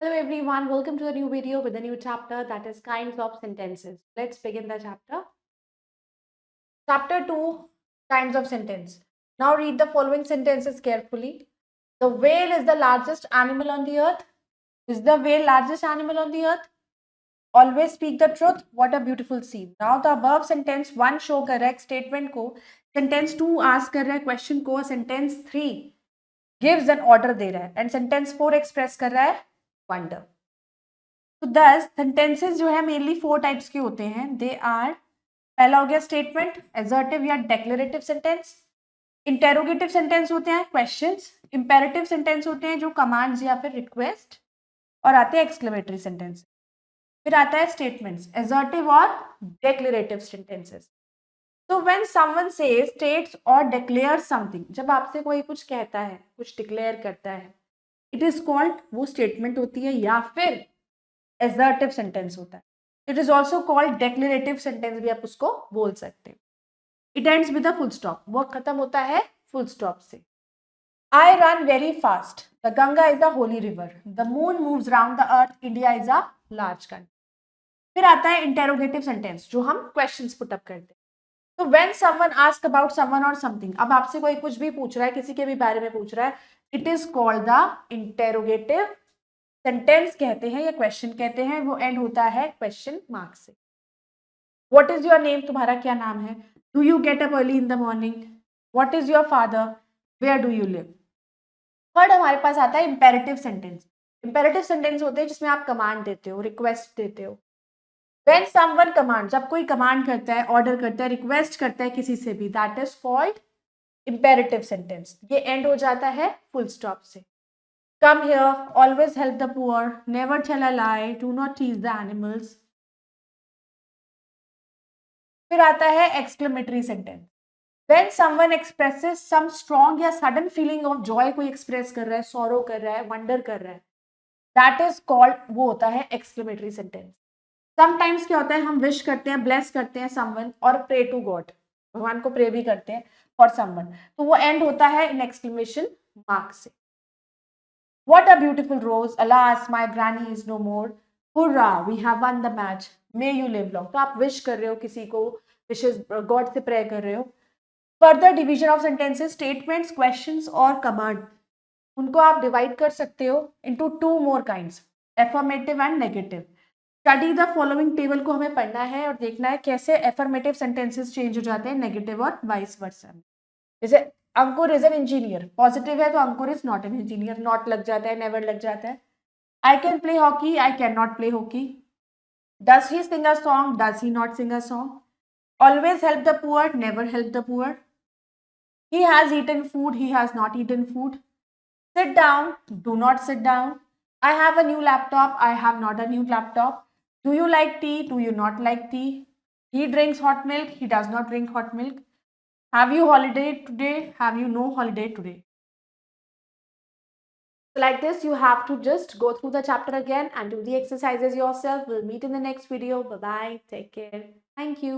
Hello everyone, welcome to a new video with a new chapter, that is kinds of sentences. Let's begin the chapter. Chapter 2, kinds of sentence. Now read the following sentences carefully. The whale is the largest animal on the earth. Is the whale largest animal on the earth? Always speak the truth. What a beautiful scene. Now the above sentence 1 show correct statement को, sentence 2 ask कर रहा है question को, sentence 3 gives an order दे रहा है and sentence 4 express कर रहा है wonder. तो 10 सेंटेंसेस जो है मेनली 4 टाइप्स के होते हैं. दे आर, पहला हो गया स्टेटमेंट, एजर्टिव या डेक्लेरेटिव सेंटेंस. इंटेरोगेटिव सेंटेंस होते हैं क्वेश्चंस. इंपेरेटिव सेंटेंस होते हैं जो कमांड्स या फिर रिक्वेस्ट. और आते हैं एक्सक्लेमेटरी सेंटेंस. फिर आता है स्टेटमेंट्स, एजर्टिव और डेक्लेरेटिव सेंटेंसेस. तो व्हेन समवन सेज, स्टेट्स और डिक्लेयर समथिंग, जब आपसे कोई कुछ कहता है, कुछ डिक्लेयर करता है, इट इज कॉल्ड, वो स्टेटमेंट होती है या फिर एजर्टिव सेंटेंस होता है. It is also called declarative sentence भी आप उसको बोल सकते हैं. It ends with a full stop, वो खत्म होता है फुल स्टॉप से. I run very fast, the Ganga is a holy river, the moon moves round the earth, India is a large country. फिर आता है इंटेरोगेटिव सेंटेंस जो हम क्वेश्चंस पुट अप करते हैं. तो when someone ask about someone और समथिंग, अब आपसे कोई कुछ भी पूछ रहा है, किसी के भी बारे में पूछ रहा है, it is called the interrogative sentence कहते हैं या क्वेश्चन कहते हैं. वो एंड होता है क्वेश्चन मार्क से. व्हाट इज योर नेम, तुम्हारा क्या नाम है. Do you get up early in the morning. What is your father. Where do you live. Third हमारे पास आता है इंपेरेटिव सेंटेंस. इंपेरेटिव सेंटेंस होते हैं जिसमें आप कमांड देते हो, रिक्वेस्ट देते हो. व्हेन समवन कमांड, जब कोई कमांड करता है, ऑर्डर करता है, रिक्वेस्ट करता है किसी से भी, that is called imperative sentence. ये एंड हो जाता है फुल स्टॉप से. Come here, always help the poor, never tell a lie, do not tease the animals. फिर आता है exclamatory sentence. When someone expresses some strong या sudden feeling of joy, कोई express कर रहा है, sorrow कर रहा है, wonder कर रहा है, that is called, वो होता है exclamatory sentence. Sometimes क्या होता है, हम wish करते हैं, bless करते हैं someone और pray to God, भगवान को pray भी करते हैं for someone, तो वो end होता है in exclamation mark से. What a beautiful rose. Alas, my granny is no more. Hurrah, we have won the match. May you live long. तो आप विश कर रहे हो किसी को, विशेष गॉड से प्रे कर रहे हो. Further division of sentences, statements, questions और कमांड, उनको आप डिवाइड कर सकते हो into 2 more kinds, affirmative and negative. Study the following table को हमें पढ़ना है और देखना है कैसे एफर्मेटिव सेंटेंसेस चेंज हो जाते हैं नेगेटिव और वाइस वर्सा. जैसे Ankur is an engineer, positive है तो Ankur is not an engineer, not लग जाता है, नेवर लग जाता है. I can play hockey, I can not play hockey. Does he sing a song, does he not sing a song. Always help the poor, never help the poor. He has eaten food, he has not eaten food. Sit down, do not sit down. I have a new laptop, I have not a new laptop. Do you like T, do you not like T. He drinks hot milk, he does not drink hot milk. Have you holiday today? Have you no holiday today? So like this, you have to just go through the chapter again and do the exercises yourself. We'll meet in the next video. Bye-bye. Take care. Thank you.